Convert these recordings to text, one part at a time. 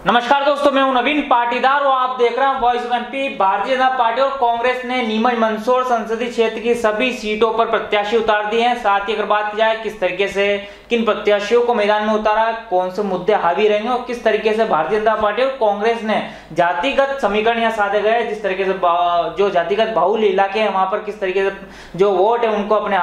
नमस्कार दोस्तों, मैं हूं नवीन पाटीदार और आप देख रहे हैं voice of MP. Bharatiya Janata party और कांग्रेस ने नीमच मंदसौर संसदीय क्षेत्र की सभी सीटों पर प्रत्याशी उतार दिए हैं। साथ ही अगर बात की जाए किस तरीके से किन प्रत्याशियों को मैदान में उतारा, कौन से मुद्दे हावी रहेंगे और किस तरीके से भारतीय जनता पार्टी और कांग्रेस ने जातिगत समीकरण यहाँ साधे गए, जिस तरीके से जो जातिगत बाहुल्य इलाके हैं वहां पर किस तरीके से जो वोट है उनको अपने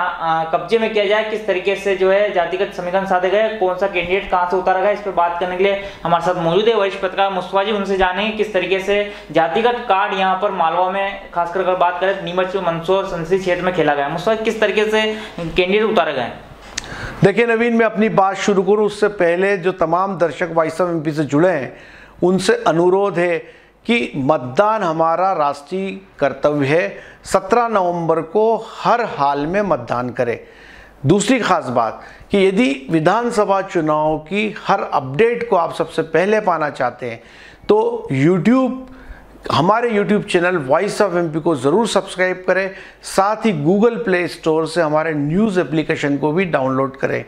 कब्जे में किया जाए, किस तरीके से जो है जातिगत समीकरण साधे गए, कौन सा कैंडिडेट कहां से उतारा गया, इस पर बात करने के लिए हमारे साथ मौजूद है वरिष्ठ पत्रकार मुस्तफा जी। उनसे जानेंगे किस तरीके से जातिगत कार्ड यहाँ पर मालवा में खासकर अगर बात करें नीमच मंदसौर संसदीय क्षेत्र में खेला गया। मुस्तफा, किस तरीके से कैंडिडेट उतारे गए? देखिए नवीन, मैं अपनी बात शुरू करूं उससे पहले जो तमाम दर्शक वॉइस ऑफ एमपी से जुड़े हैं उनसे अनुरोध है कि मतदान हमारा राष्ट्रीय कर्तव्य है। 17 नवंबर को हर हाल में मतदान करें। दूसरी खास बात कि यदि विधानसभा चुनाव की हर अपडेट को आप सबसे पहले पाना चाहते हैं तो हमारे YouTube channel voice of MP को ज़रूर सब्सक्राइब करें। साथ ही गूगल प्ले स्टोर से हमारे न्यूज़ एप्लीकेशन को भी डाउनलोड करें।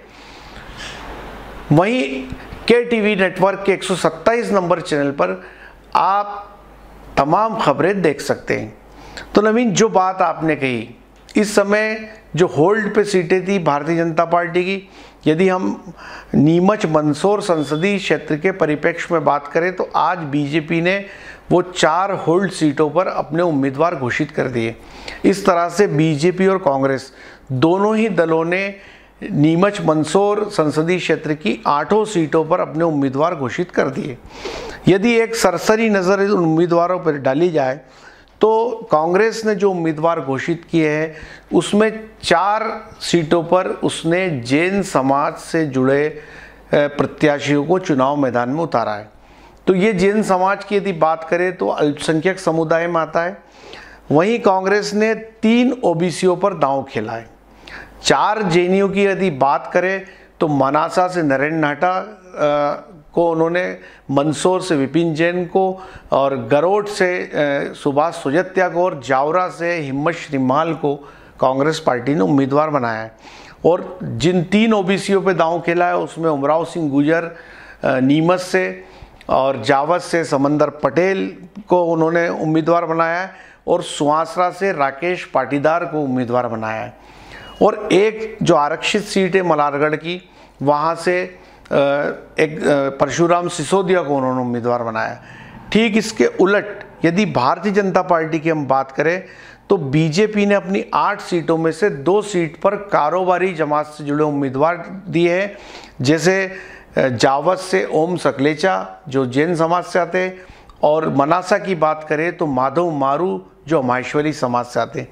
वहीं KTV नेटवर्क के 127 नंबर चैनल पर आप तमाम खबरें देख सकते हैं। तो नवीन, जो बात आपने कही, इस समय जो होल्ड पे सीटें थी भारतीय जनता पार्टी की, यदि हम नीमच मंदसौर संसदीय क्षेत्र के परिप्रेक्ष्य में बात करें तो आज बीजेपी ने वो 4 होल्ड सीटों पर अपने उम्मीदवार घोषित कर दिए। इस तरह से बीजेपी और कांग्रेस दोनों ही दलों ने नीमच मंदसौर संसदीय क्षेत्र की 8 सीटों पर अपने उम्मीदवार घोषित कर दिए। यदि एक सरसरी नज़र उन उम्मीदवारों पर डाली जाए तो कांग्रेस ने जो उम्मीदवार घोषित किए हैं उसमें 4 सीटों पर उसने जैन समाज से जुड़े प्रत्याशियों को चुनाव मैदान में उतारा है। तो ये जैन समाज की यदि बात करें तो अल्पसंख्यक समुदाय में आता है। वहीं कांग्रेस ने 3 ओबीसीओं पर दांव खेला है। 4 जैनियों की यदि बात करें तो मनासा से नरेंद्र नाटा को उन्होंने, मंदसौर से विपिन जैन को और गरोट से सुभाष सुजत्या को और जावरा से हिम्मत श्रीमाल को कांग्रेस पार्टी ने उम्मीदवार बनाया है। और जिन 3 ओबीसीओं पे दांव खेला है उसमें उमराव सिंह गुजर नीमच से और जावत से समंदर पटेल को उन्होंने उम्मीदवार बनाया है और सुहासरा से राकेश पाटीदार को उम्मीदवार बनाया है। और एक जो आरक्षित सीट है मलारगढ़ की, वहाँ से एक परशुराम सिसोदिया को उन्होंने उम्मीदवार बनाया। ठीक इसके उलट यदि भारतीय जनता पार्टी की हम बात करें तो बीजेपी ने अपनी 8 सीटों में से 2 सीट पर कारोबारी जमात से जुड़े उम्मीदवार दिए हैं। जैसे जावत से ओम सकलेचा जो जैन समाज से आते हैं, और मनासा की बात करें तो माधव मारू जो माहेश्वरी समाज से आते हैं।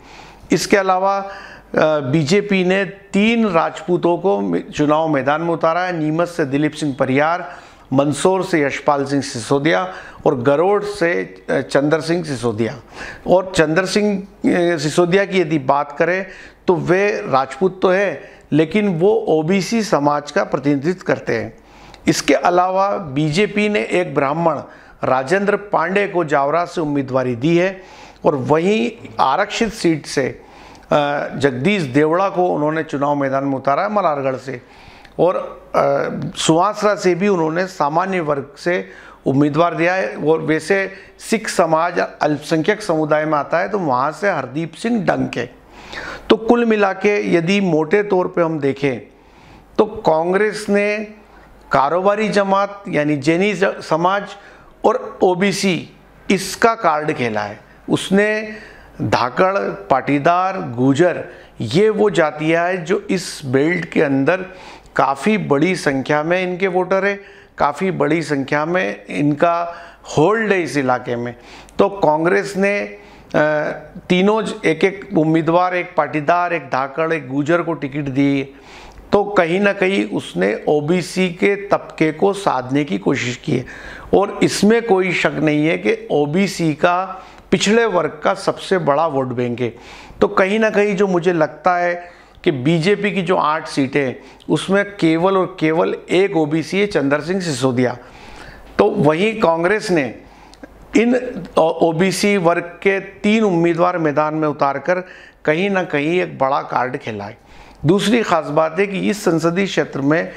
इसके अलावा बीजेपी ने 3 राजपूतों को चुनाव मैदान में उतारा है। नीमच से दिलीप सिंह परियार, मंदसौर से यशपाल सिंह सिसोदिया और गरोड़ से चंद्र सिंह सिसोदिया। और चंद्र सिंह सिसोदिया की यदि बात करें तो वे राजपूत तो है लेकिन वो ओबीसी समाज का प्रतिनिधित्व करते हैं। इसके अलावा बीजेपी ने एक ब्राह्मण राजेंद्र पांडे को जावरा से उम्मीदवारी दी है और वहीं आरक्षित सीट से जगदीश देवड़ा को उन्होंने चुनाव मैदान में उतारा है मलारगढ़ से। और सुहासरा से भी उन्होंने सामान्य वर्ग से उम्मीदवार दिया है। और वैसे सिख समाज अल्पसंख्यक समुदाय में आता है तो वहाँ से हरदीप सिंह डंक है। तो कुल मिला के यदि मोटे तौर पे हम देखें तो कांग्रेस ने कारोबारी जमात यानी जैनी समाज और ओबीसी इसका कार्ड खेला है। उसने धाकड़, पाटीदार, गुजर, ये वो जातियाँ हैं जो इस बेल्ट के अंदर काफ़ी बड़ी संख्या में इनके वोटर है, काफ़ी बड़ी संख्या में इनका होल्ड है इस इलाके में। तो कांग्रेस ने तीनों एक उम्मीदवार, एक पाटीदार, एक धाकड़, एक गुजर को टिकट दी। तो कहीं ना कहीं उसने ओबीसी के तबके को साधने की कोशिश की है। और इसमें कोई शक नहीं है कि ओबीसी का पिछड़े वर्ग का सबसे बड़ा वोट बैंक है। तो कहीं ना कहीं जो मुझे लगता है कि बीजेपी की जो 8 सीटें हैं उसमें केवल और केवल एक ओबीसी है, चंद्र सिंह सिसोदिया। तो वहीं कांग्रेस ने इन ओबीसी वर्ग के 3 उम्मीदवार मैदान में उतारकर कहीं ना कहीं एक बड़ा कार्ड खेला है। दूसरी खास बात है कि इस संसदीय क्षेत्र में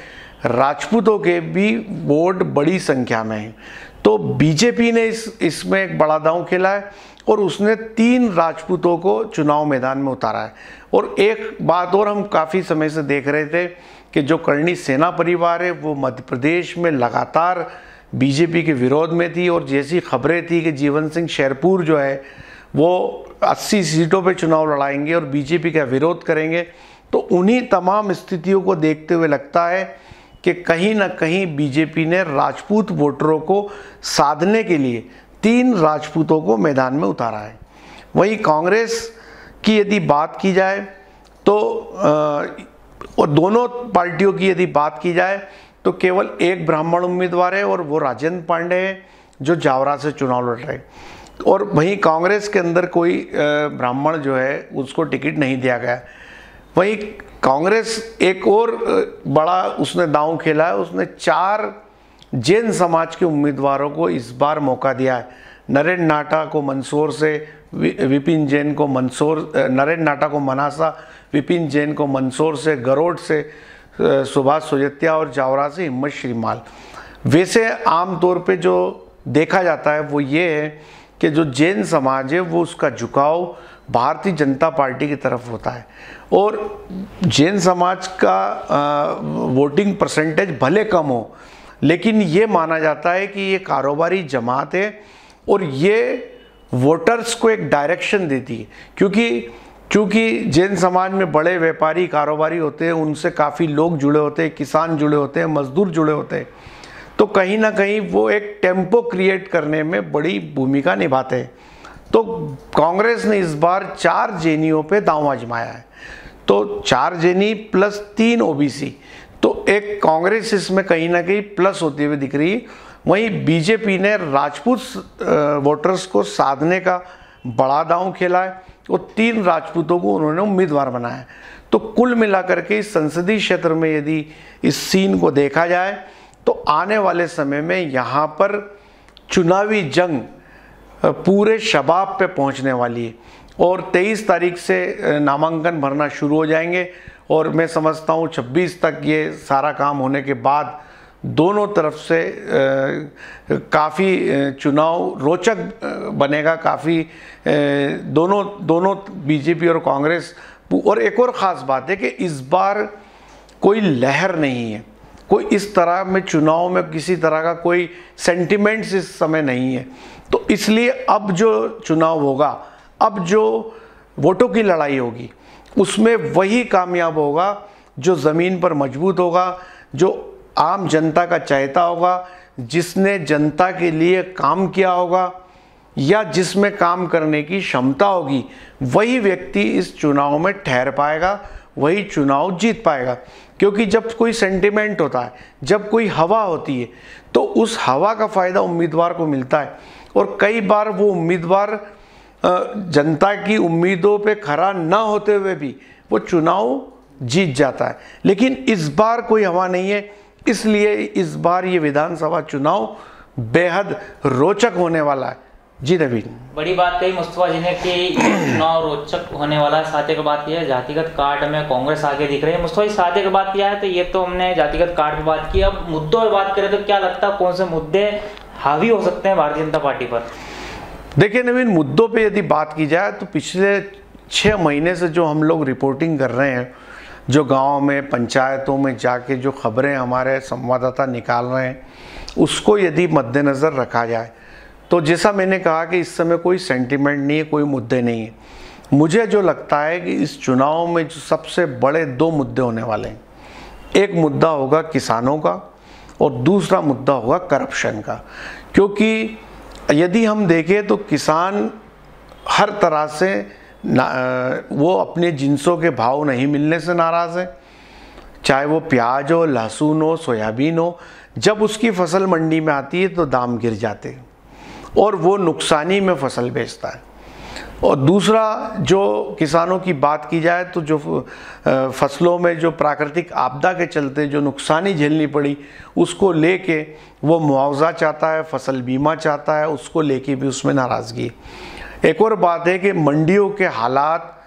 राजपूतों के भी वोट बड़ी संख्या में हैं। तो बीजेपी ने इसमें एक बड़ा दांव खेला है और उसने 3 राजपूतों को चुनाव मैदान में उतारा है। और एक बात और हम काफ़ी समय से देख रहे थे कि जो कर्णी सेना परिवार है वो मध्य प्रदेश में लगातार बीजेपी के विरोध में थी, और जैसी खबरें थी कि जीवन सिंह शेरपुर जो है वो 80 सीटों पे चुनाव लड़ाएंगे और बीजेपी का विरोध करेंगे, तो उन्हीं तमाम स्थितियों को देखते हुए लगता है कि कहीं ना कहीं बीजेपी ने राजपूत वोटरों को साधने के लिए 3 राजपूतों को मैदान में उतारा है। वहीं कांग्रेस की यदि बात की जाए तो और दोनों पार्टियों की यदि बात की जाए तो केवल एक ब्राह्मण उम्मीदवार है और वो राजेंद्र पांडे हैं जो जावरा से चुनाव लड़ रहे हैं। और वहीं कांग्रेस के अंदर कोई ब्राह्मण जो है उसको टिकट नहीं दिया गया। वहीं कांग्रेस एक और बड़ा उसने दांव खेला है, उसने 4 जैन समाज के उम्मीदवारों को इस बार मौका दिया है। नरेंद्र नाटा को मंदसौर से, विपिन जैन को नरेंद्र नाटा को मनासा, विपिन जैन को मंदसौर से, गरोड से सुभाष सोजतिया और जावरा से हिम्मत श्रीमाल। वैसे आमतौर पे जो देखा जाता है वो ये है कि जो जैन समाज है वो उसका झुकाव भारतीय जनता पार्टी की तरफ होता है, और जैन समाज का वोटिंग परसेंटेज भले कम हो लेकिन ये माना जाता है कि ये कारोबारी जमात है और ये वोटर्स को एक डायरेक्शन देती है, क्योंकि जैन समाज में बड़े व्यापारी कारोबारी होते हैं, उनसे काफ़ी लोग जुड़े होते हैं, किसान जुड़े होते हैं, मजदूर जुड़े होते हैं, तो कहीं ना कहीं वो एक टेम्पो क्रिएट करने में बड़ी भूमिका निभाते हैं। तो कांग्रेस ने इस बार 4 जैनियों पे दांव आजमाया है, तो 4 जैनी प्लस 3 ओबीसी, तो एक कांग्रेस इसमें कहीं ना कहीं प्लस होती हुई दिख रही है। वहीं बीजेपी ने राजपूत वोटर्स को साधने का बड़ा दांव खेला है और 3 राजपूतों को उन्होंने उम्मीदवार बनाया है। तो कुल मिलाकर के इस संसदीय क्षेत्र में यदि इस सीन को देखा जाए तो आने वाले समय में यहाँ पर चुनावी जंग पूरे शबाब पे पहुँचने वाली है और 23 तारीख से नामांकन भरना शुरू हो जाएंगे, और मैं समझता हूँ 26 तक ये सारा काम होने के बाद दोनों तरफ से काफ़ी चुनाव रोचक बनेगा। काफ़ी दोनों बीजेपी और कांग्रेस। और एक और ख़ास बात है कि इस बार कोई लहर नहीं है, कोई इस तरह में चुनाव में किसी तरह का कोई सेंटिमेंट्स इस समय नहीं है, तो इसलिए अब जो चुनाव होगा, अब जो वोटों की लड़ाई होगी उसमें वही कामयाब होगा जो ज़मीन पर मजबूत होगा, जो आम जनता का चाहता होगा, जिसने जनता के लिए काम किया होगा या जिसमें काम करने की क्षमता होगी, वही व्यक्ति इस चुनाव में ठहर पाएगा, वही चुनाव जीत पाएगा। क्योंकि जब कोई सेंटिमेंट होता है, जब कोई हवा होती है, तो उस हवा का फ़ायदा उम्मीदवार को मिलता है, और कई बार वो उम्मीदवार जनता की उम्मीदों पे खरा न होते हुए भी वो चुनाव जीत जाता है। लेकिन इस बार कोई हवा नहीं है, इसलिए इस बार ये विधानसभा चुनाव बेहद रोचक होने वाला है। जी नवीन, बड़ी बात कही मुस्तफा जी ने कि चुनाव रोचक होने वाला है। साथ ही बात यह है जातिगत कार्ड में कांग्रेस आगे दिख रही है। मुस्तफा जी साथ ही बात किया है, तो ये तो हमने जातिगत कार्ड पे बात की, अब मुद्दों पर बात करें तो क्या लगता है कौन से मुद्दे हावी हो सकते हैं भारतीय जनता पार्टी पर? देखिए नवीन, मुद्दों पे यदि बात की जाए तो पिछले 6 महीने से जो हम लोग रिपोर्टिंग कर रहे हैं, जो गांव में पंचायतों में जाके जो खबरें हमारे संवाददाता निकाल रहे हैं, उसको यदि मद्देनज़र रखा जाए तो जैसा मैंने कहा कि इस समय कोई सेंटिमेंट नहीं है, कोई मुद्दे नहीं है। मुझे जो लगता है कि इस चुनाव में जो सबसे बड़े 2 मुद्दे होने वाले हैं, एक मुद्दा होगा किसानों का और दूसरा मुद्दा होगा करप्शन का। क्योंकि यदि हम देखें तो किसान हर तरह से वो अपने जिन्सों के भाव नहीं मिलने से नाराज़ है, चाहे वो प्याज हो, लहसुन हो, सोयाबीन हो। जब उसकी फसल मंडी में आती है तो दाम गिर जाते हैं और वो नुकसानी में फसल बेचता है। और दूसरा, जो किसानों की बात की जाए तो जो फसलों में जो प्राकृतिक आपदा के चलते जो नुकसानी झेलनी पड़ी, उसको लेके वो मुआवजा चाहता है, फसल बीमा चाहता है, उसको लेके भी उसमें नाराज़गी। एक और बात है कि मंडियों के हालात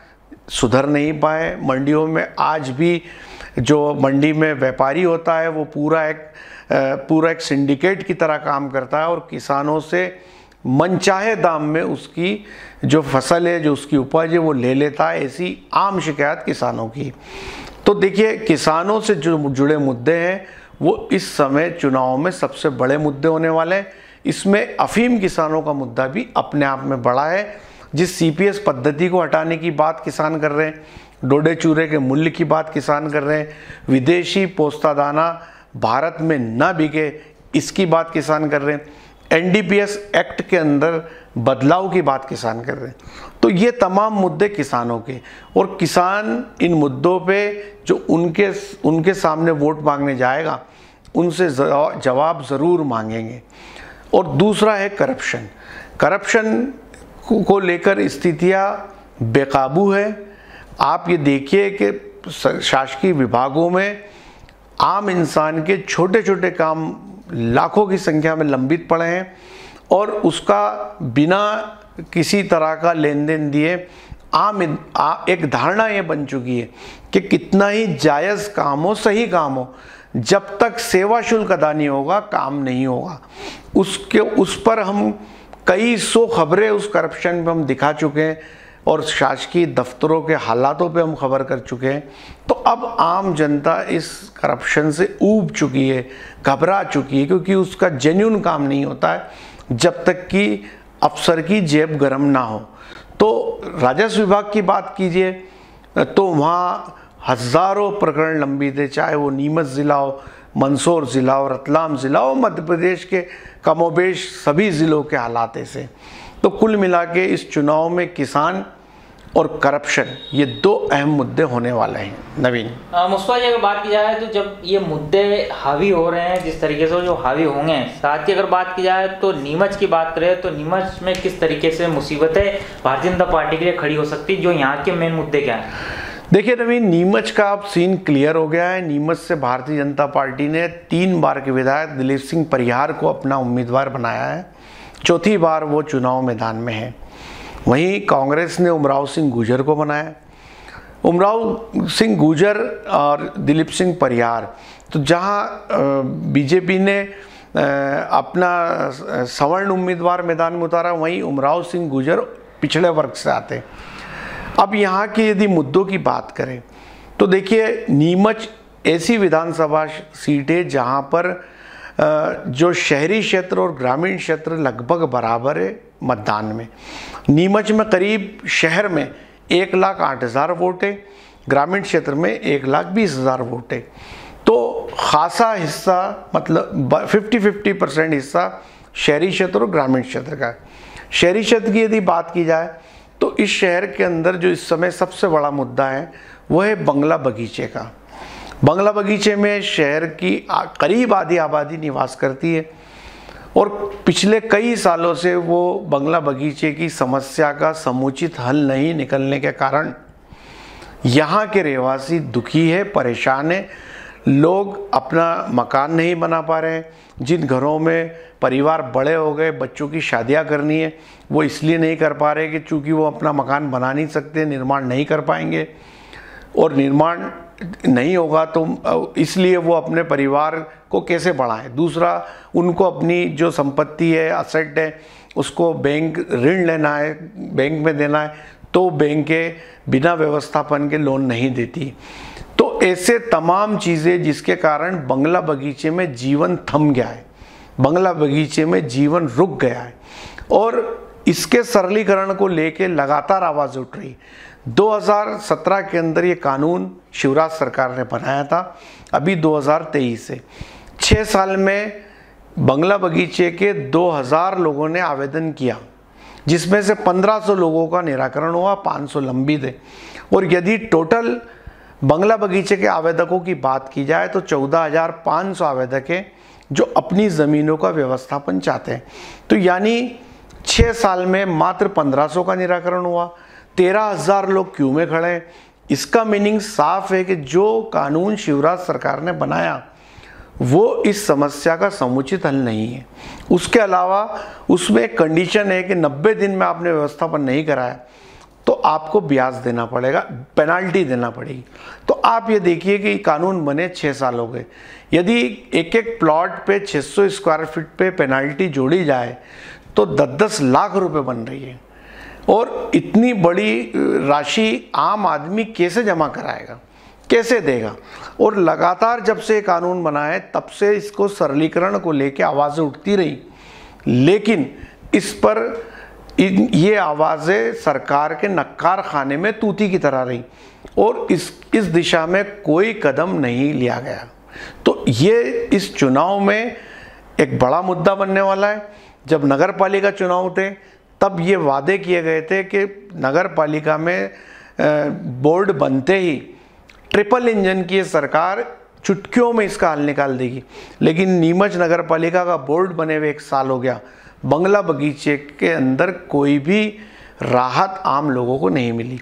सुधर नहीं पाए, मंडियों में आज भी जो मंडी में व्यापारी होता है वो पूरा एक सिंडिकेट की तरह काम करता है और किसानों से मनचाहे दाम में उसकी जो फसल है, जो उसकी उपज है, वो ले लेता है। ऐसी आम शिकायत किसानों की। तो देखिए, किसानों से जो जुड़े मुद्दे हैं वो इस समय चुनाव में सबसे बड़े मुद्दे होने वाले हैं। इसमें अफीम किसानों का मुद्दा भी अपने आप में बड़ा है। जिस CPS पद्धति को हटाने की बात किसान कर रहे हैं, डोडे चूरे के मूल्य की बात किसान कर रहे हैं, विदेशी पोस्ता दाना भारत में न बिके इसकी बात किसान कर रहे हैं, NDPS एक्ट के अंदर बदलाव की बात किसान कर रहे हैं। तो ये तमाम मुद्दे किसानों के, और किसान इन मुद्दों पे जो उनके सामने वोट मांगने जाएगा उनसे जवाब ज़रूर मांगेंगे। और दूसरा है करप्शन को लेकर स्थितियाँ बेकाबू है। आप ये देखिए कि शासकीय विभागों में आम इंसान के छोटे छोटे काम लाखों की संख्या में लंबित पड़े हैं और उसका बिना किसी तरह का लेन देन दिए एक धारणा ये बन चुकी है कि कितना ही जायज़ काम हो, सही काम हो, जब तक सेवा शुल्क अदा नहीं होगा काम नहीं होगा। उस पर हम कई सौ खबरें उस करप्शन पे हम दिखा चुके हैं और शासकीय दफ्तरों के हालातों पे हम खबर कर चुके हैं। तो अब आम जनता इस करप्शन से ऊब चुकी है, घबरा चुकी है, क्योंकि उसका जेन्युइन काम नहीं होता है जब तक कि अफसर की जेब गर्म ना हो। तो राजस्व विभाग की बात कीजिए तो वहाँ हज़ारों प्रकरण लंबित है, चाहे वो नीमच ज़िला हो, मंदसौर ज़िला हो, रतलाम ज़िला हो, मध्य प्रदेश के कमोबेश सभी ज़िलों के हालात ऐसे। तो कुल मिला के इस चुनाव में किसान और करप्शन ये दो अहम मुद्दे होने वाले हैं। नवीन मुस्तफा जी, अगर बात की जाए तो जब ये मुद्दे हावी हो रहे हैं जिस तरीके से जो हावी होंगे, साथ ही अगर बात की जाए तो नीमच की बात करें तो नीमच में किस तरीके से मुसीबतें भारतीय जनता पार्टी के लिए खड़ी हो सकती, जो यहाँ के मेन मुद्दे क्या हैं? देखिए नवीन, नीमच का अब सीन क्लियर हो गया है। नीमच से भारतीय जनता पार्टी ने 3 बार के विधायक दिलीप सिंह परिहार को अपना उम्मीदवार बनाया है, चौथी बार वो चुनाव मैदान में है। वहीं कांग्रेस ने उमराव सिंह गुर्जर को बनाया। उमराव सिंह गुर्जर और दिलीप सिंह परिहार, तो जहां बीजेपी ने अपना सवर्ण उम्मीदवार मैदान में उतारा, वहीं उमराव सिंह गुर्जर पिछड़े वर्ग से आते। अब यहाँ के यदि मुद्दों की बात करें तो देखिए, नीमच ऐसी विधानसभा सीट है जहाँ पर जो शहरी क्षेत्र और ग्रामीण क्षेत्र लगभग बराबर है मतदान में। नीमच में करीब शहर में 1,08,000 वोट है, ग्रामीण क्षेत्र में 1,20,000 वोट है। तो खासा हिस्सा, मतलब 50-50% हिस्सा शहरी क्षेत्र और ग्रामीण क्षेत्र का है। शहरी क्षेत्र की यदि बात की जाए तो इस शहर के अंदर जो इस समय सबसे बड़ा मुद्दा है वो है बंगला बगीचे का। बंगला बगीचे में शहर की करीब आधी आबादी निवास करती है और पिछले कई सालों से वो बंगला बगीचे की समस्या का समुचित हल नहीं निकलने के कारण यहाँ के रहवासी दुखी है, परेशान है। लोग अपना मकान नहीं बना पा रहे हैं। जिन घरों में परिवार बड़े हो गए, बच्चों की शादियां करनी है, वो इसलिए नहीं कर पा रहे कि चूँकि वो अपना मकान बना नहीं सकते, निर्माण नहीं कर पाएंगे, और निर्माण नहीं होगा तो इसलिए वो अपने परिवार को कैसे बढ़ाएं। दूसरा, उनको अपनी जो संपत्ति है, असेट है, उसको बैंक ऋण लेना है, बैंक में देना है, तो बैंक के बिना व्यवस्थापन के लोन नहीं देती। तो ऐसे तमाम चीज़ें जिसके कारण बंगला बगीचे में जीवन थम गया है, बंगला बगीचे में जीवन रुक गया है, और इसके सरलीकरण को लेके लगातार आवाज़ उठ रही। 2017 के अंदर ये कानून शिवराज सरकार ने बनाया था, अभी 2023 से 6 साल में बंगला बगीचे के 2000 लोगों ने आवेदन किया, जिसमें से 1500 लोगों का निराकरण हुआ, 500 लंबित है। और यदि टोटल बंगला बगीचे के आवेदकों की बात की जाए तो 14,500 आवेदक हैं जो अपनी ज़मीनों का व्यवस्थापन चाहते हैं। तो यानी 6 साल में मात्र 1500 का निराकरण हुआ, 13,000 लोग क्यू में खड़े हैं। इसका मीनिंग साफ है कि जो कानून शिवराज सरकार ने बनाया वो इस समस्या का समुचित हल नहीं है। उसके अलावा उसमें एक कंडीशन है कि 90 दिन में आपने व्यवस्थापन नहीं कराया तो आपको ब्याज देना पड़ेगा, पेनाल्टी देना पड़ेगी। तो आप ये देखिए कि कानून बने 6 साल हो गए, यदि एक एक प्लॉट पे 600 स्क्वायर फीट पे पेनाल्टी जोड़ी जाए तो 10-10 लाख रुपए बन रही है। और इतनी बड़ी राशि आम आदमी कैसे जमा कराएगा, कैसे देगा? और लगातार जब से कानून बना है तब से इसको सरलीकरण को लेकर आवाज़ें उठती रही, लेकिन इस पर ये आवाज़ें सरकार के नक्कार खाने में तूती की तरह रही और इस दिशा में कोई कदम नहीं लिया गया। तो ये इस चुनाव में एक बड़ा मुद्दा बनने वाला है। जब नगर पालिका चुनाव थे तब ये वादे किए गए थे कि नगर पालिका में बोर्ड बनते ही ट्रिपल इंजन की सरकार चुटकियों में इसका हल निकाल देगी, लेकिन नीमच नगर पालिका का बोर्ड बने हुए 1 साल हो गया, बंगला बगीचे के अंदर कोई भी राहत आम लोगों को नहीं मिली।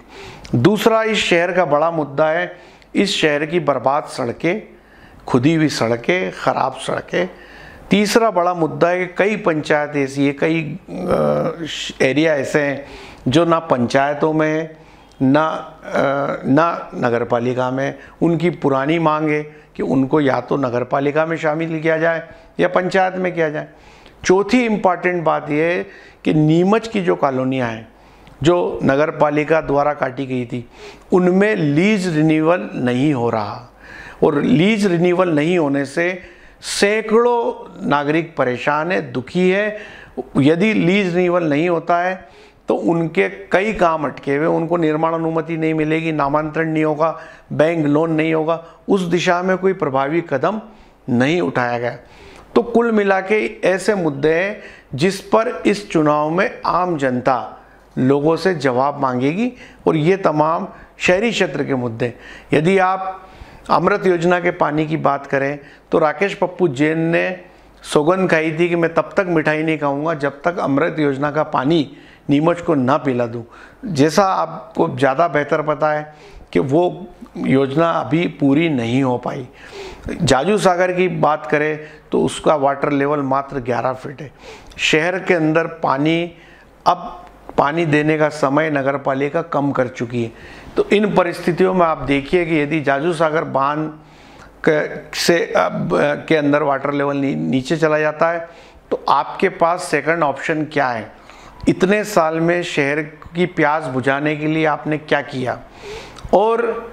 दूसरा इस शहर का बड़ा मुद्दा है, इस शहर की बर्बाद सड़कें, खुदी हुई सड़कें, ख़राब सड़कें। तीसरा बड़ा मुद्दा है कि कई पंचायत ऐसी है, कई एरिया ऐसे हैं जो ना पंचायतों में ना नगर पालिका में। उनकी पुरानी मांग है कि उनको या तो नगर पालिका में शामिल किया जाए या पंचायत में किया जाए। चौथी इम्पॉर्टेंट बात यह है कि नीमच की जो कॉलोनियाँ हैं जो नगर पालिका द्वारा काटी गई थी, उनमें लीज रिन्यूअल नहीं हो रहा, और लीज रिन्यूअल नहीं होने से सैकड़ों नागरिक परेशान है, दुखी है। यदि लीज रिन्यूअल नहीं होता है तो उनके कई काम अटके हुए, उनको निर्माण अनुमति नहीं मिलेगी, नामांतरण नहीं होगा, बैंक लोन नहीं होगा, उस दिशा में कोई प्रभावी कदम नहीं उठाया गया। तो कुल मिला के ऐसे मुद्दे हैं जिस पर इस चुनाव में आम जनता लोगों से जवाब मांगेगी, और ये तमाम शहरी क्षेत्र के मुद्दे। यदि आप अमृत योजना के पानी की बात करें तो राकेश पप्पू जैन ने सौगंध खाई थी कि मैं तब तक मिठाई नहीं खाऊंगा जब तक अमृत योजना का पानी नीमच को ना पिला दूं। जैसा आपको ज़्यादा बेहतर पता है कि वो योजना अभी पूरी नहीं हो पाई। जाजू सागर की बात करें तो उसका वाटर लेवल मात्र 11 फीट है। शहर के अंदर पानी देने का समय नगर पालिका कम कर चुकी है। तो इन परिस्थितियों में आप देखिए कि यदि जाजू सागर बांध के अंदर वाटर लेवल नीचे चला जाता है तो आपके पास सेकंड ऑप्शन क्या है? इतने साल में शहर की प्यास बुझाने के लिए आपने क्या किया, और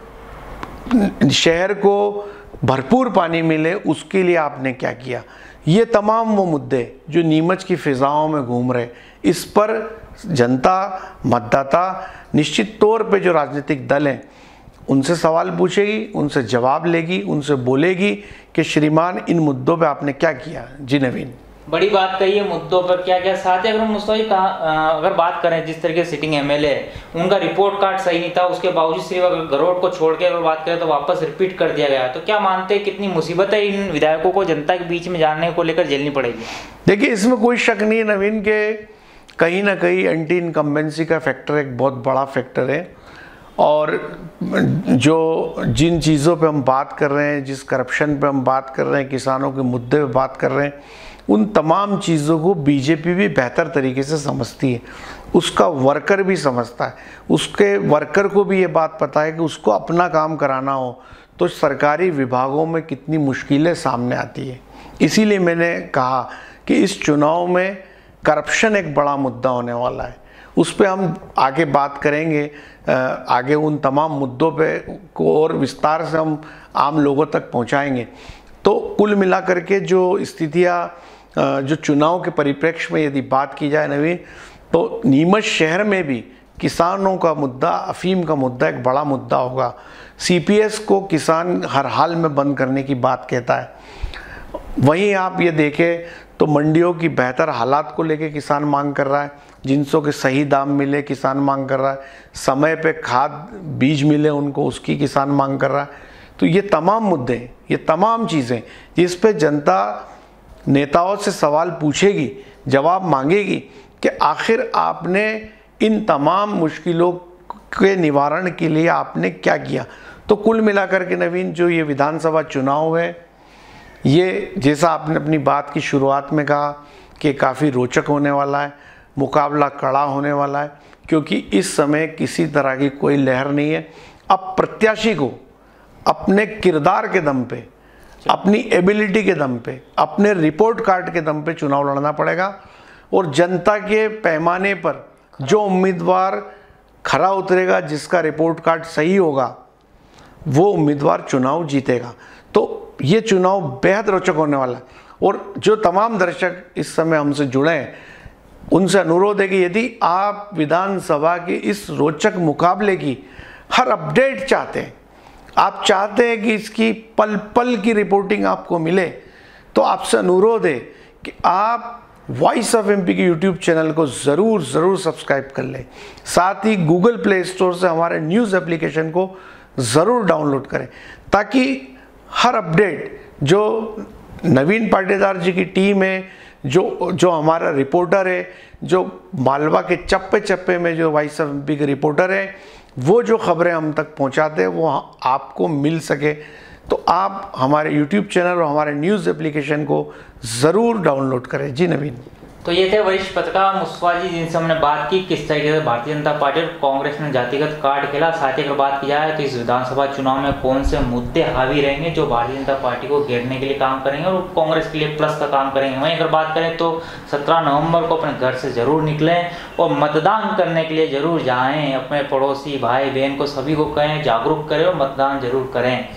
शहर को भरपूर पानी मिले उसके लिए आपने क्या किया? ये तमाम वो मुद्दे जो नीमच की फिजाओं में घूम रहे, इस पर जनता, मतदाता, निश्चित तौर पे जो राजनीतिक दल हैं उनसे सवाल पूछेगी, उनसे जवाब लेगी, उनसे बोलेगी कि श्रीमान इन मुद्दों पे आपने क्या किया। जी नवीन, बड़ी बात कही है मुद्दों पर क्या क्या। साथ ही अगर मुस्तफा कहा अगर बात करें जिस तरीके से सिटिंग एमएलए उनका रिपोर्ट कार्ड सही नहीं था, उसके बावजूद सिर्फ अगर गरोड़ को छोड़ के अगर बात करें तो वापस रिपीट कर दिया गया। तो क्या मानते हैं कितनी मुसीबत है इन विधायकों को जनता के बीच में जाने को लेकर झेलनी पड़ेगी? देखिए, इसमें कोई शक नहीं है नवीन के कहीं ना कहीं एंटी इनकम्बेंसी का फैक्टर एक बहुत बड़ा फैक्टर है, और जिन चीज़ों पे हम बात कर रहे हैं, जिस करप्शन पे हम बात कर रहे हैं, किसानों के मुद्दे पे बात कर रहे हैं, उन तमाम चीज़ों को बीजेपी भी बेहतर तरीके से समझती है, उसका वर्कर भी समझता है। उसके वर्कर को भी ये बात पता है कि उसको अपना काम कराना हो तो सरकारी विभागों में कितनी मुश्किलें सामने आती है। इसीलिए मैंने कहा कि इस चुनाव में करप्शन एक बड़ा मुद्दा होने वाला है। उस पर हम आगे बात करेंगे, आगे उन तमाम मुद्दों पे को और विस्तार से हम आम लोगों तक पहुंचाएंगे। तो कुल मिलाकर के जो स्थितियाँ जो चुनाव के परिप्रेक्ष्य में यदि बात की जाए नवीन, तो नीमच शहर में भी किसानों का मुद्दा, अफीम का मुद्दा एक बड़ा मुद्दा होगा। सीपीएस को किसान हर हाल में बंद करने की बात कहता है। वहीं आप ये देखें तो मंडियों की बेहतर हालात को लेके किसान मांग कर रहा है, जिनसों के सही दाम मिले किसान मांग कर रहा है, समय पे खाद बीज मिले उनको उसकी किसान मांग कर रहा है। तो ये तमाम मुद्दे, ये तमाम चीज़ें जिस पे जनता नेताओं से सवाल पूछेगी, जवाब मांगेगी कि आखिर आपने इन तमाम मुश्किलों के निवारण के लिए आपने क्या किया। तो कुल मिलाकर के नवीन जो ये विधानसभा चुनाव है, ये जैसा आपने अपनी बात की शुरुआत में कहा कि काफ़ी रोचक होने वाला है, मुकाबला कड़ा होने वाला है। क्योंकि इस समय किसी तरह की कोई लहर नहीं है। अब प्रत्याशी को अपने किरदार के दम पे, अपनी एबिलिटी के दम पे, अपने रिपोर्ट कार्ड के दम पे चुनाव लड़ना पड़ेगा और जनता के पैमाने पर जो उम्मीदवार खरा उतरेगा, जिसका रिपोर्ट कार्ड सही होगा, वो उम्मीदवार चुनाव जीतेगा। तो ये चुनाव बेहद रोचक होने वाला है। और जो तमाम दर्शक इस समय हमसे जुड़े हैं, उनसे अनुरोध है कि यदि आप विधानसभा के इस रोचक मुकाबले की हर अपडेट चाहते हैं, आप चाहते हैं कि इसकी पल पल की रिपोर्टिंग आपको मिले, तो आपसे अनुरोध है कि आप वॉइस ऑफ एमपी के यूट्यूब चैनल को ज़रूर सब्सक्राइब कर लें। साथ ही गूगल प्ले स्टोर से हमारे न्यूज़ एप्लीकेशन को ज़रूर डाउनलोड करें, ताकि हर अपडेट जो नवीन पाटीदार जी की टीम है, जो हमारा रिपोर्टर है, जो मालवा के चप्पे चप्पे में जो वॉइस ऑफ एमपी के रिपोर्टर है, वो जो खबरें हम तक पहुंचाते हैं वो आपको मिल सके। तो आप हमारे YouTube चैनल और हमारे न्यूज़ एप्लीकेशन को ज़रूर डाउनलोड करें। जी नवीन। तो ये थे वरिष्ठ पत्रकार मुस्तफा जी, जिनसे हमने बात की किस तरीके से भारतीय जनता पार्टी और कांग्रेस ने जातिगत कार्ड खेला। साथ ही अगर बात की जाए तो इस विधानसभा चुनाव में कौन से मुद्दे हावी रहेंगे जो भारतीय जनता पार्टी को घेरने के लिए काम करेंगे और कांग्रेस के लिए प्लस का काम करेंगे। वहीं अगर बात करें तो 17 नवंबर को अपने घर से ज़रूर निकलें और मतदान करने के लिए ज़रूर जाएँ। अपने पड़ोसी भाई बहन को सभी को कहें, जागरूक करें और मतदान जरूर करें।